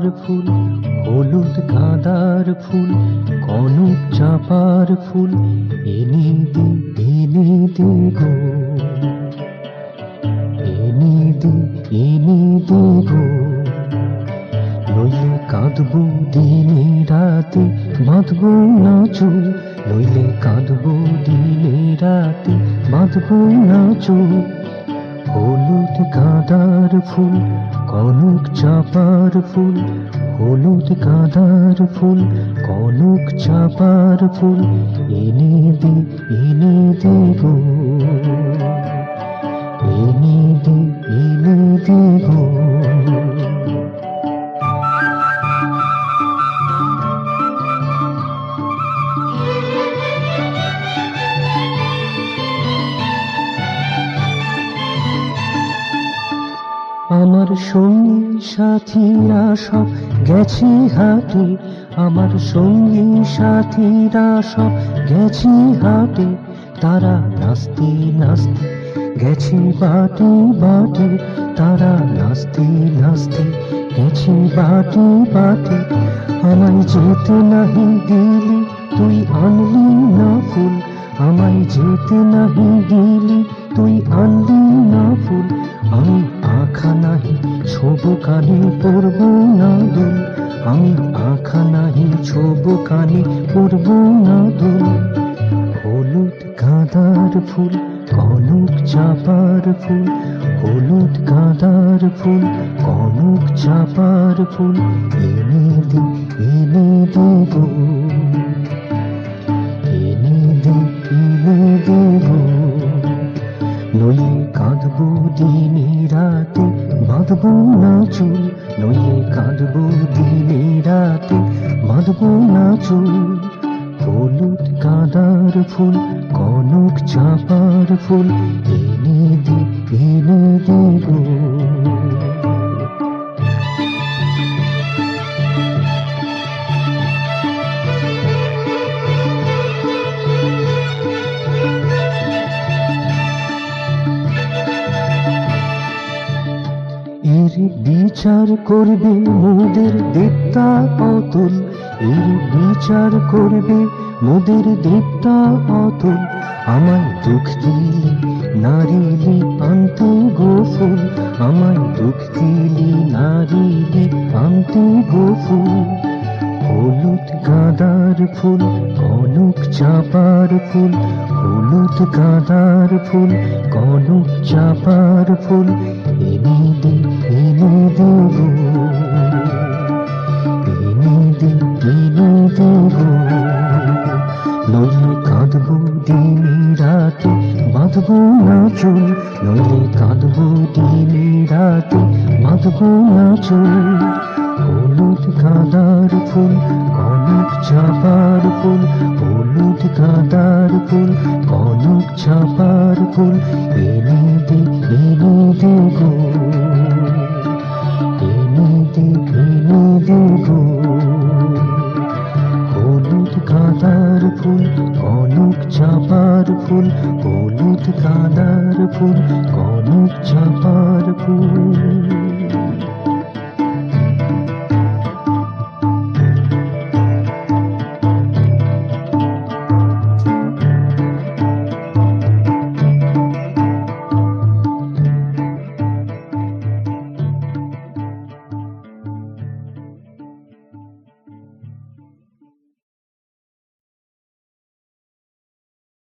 চাপার ফুল, হলুদ গাঁদার ফুল, কনক চাপার ফুল এনে দে গো, এনে দে গো। নইলে কাঁদবো দিনে রাতে, বাঁধবো না চুল। নইলে কাঁদবো দিনে রাতে, বাঁধবো না চুল। হলুদ গাঁদার ফুল, কনক চাপার ফুল, হলুদ গাঁদার ফুল, কনক চাপার ফুল এনে দে গো, এনে দে গো। আমার সঙ্গী সাথীরা সব গেছে হাটে, আমার সঙ্গী সাথীরা সব গেছে হাটে। তারা নাচতে নাচতে গেছে বাটে বাটে, তারা নাচতে নাচতে গেছে বাটে বাটে। আমায় যেতে নাহি দিলি তুই আনলি না ফুল, আমায় যেতে নাহি দিলি তুই আনলি না ফুল। আমি আঁখা নাহি ছোব কানে পরব না দুল, আমি আঁখা নাহি ছোব কানে পরব না দুল। হলুদ গাঁদার ফুল, কনক চাপার ফুল, হলুদ গাঁদার ফুল, কনক চাপার ফুল এনে দে গো, এনে দে গো। নইলে কাঁদবো দিনে রাতে, বাঁধবো না চুল। নইলে কাঁদবো দিনে রাতে, বাঁধবো না চুল। হলুদ গাঁদার ফুল, কনক চাপার ফুল এনে দে গো। এর বিচার করবে মোদের দেবতা অতুল, এর বিচার করবে মোদের দেবতা অতুল। আমায় দুঃখ দিলি নারিলি আনতে গো ফুল, আমায় দুঃখ দিলি নারিলি আনতে গো ফুল। হলুদ গাঁদার ফুল, কনক চাপার ফুল, হলুদ গাঁদার ফুল, কনক চাপার ফুল এনে দে গো, এনে দে গো। নইলে কাঁদবো দিনে রাতে, বাঁধবো না চুল। নইলে কাঁদবো দিনে রাতে, বাঁধবো না চুল। হলুদ গাঁদার ফুল, কনক চাপার ফুল, হলুদ গাঁদার ফুল, কনক চাপার ফুল এনে দে গো, এনে দে গো। হলুদ গাঁদার ফুল, কনক চাপার ফুল, হলুদ গাঁদার ফুল, কনক চাপার ফুল।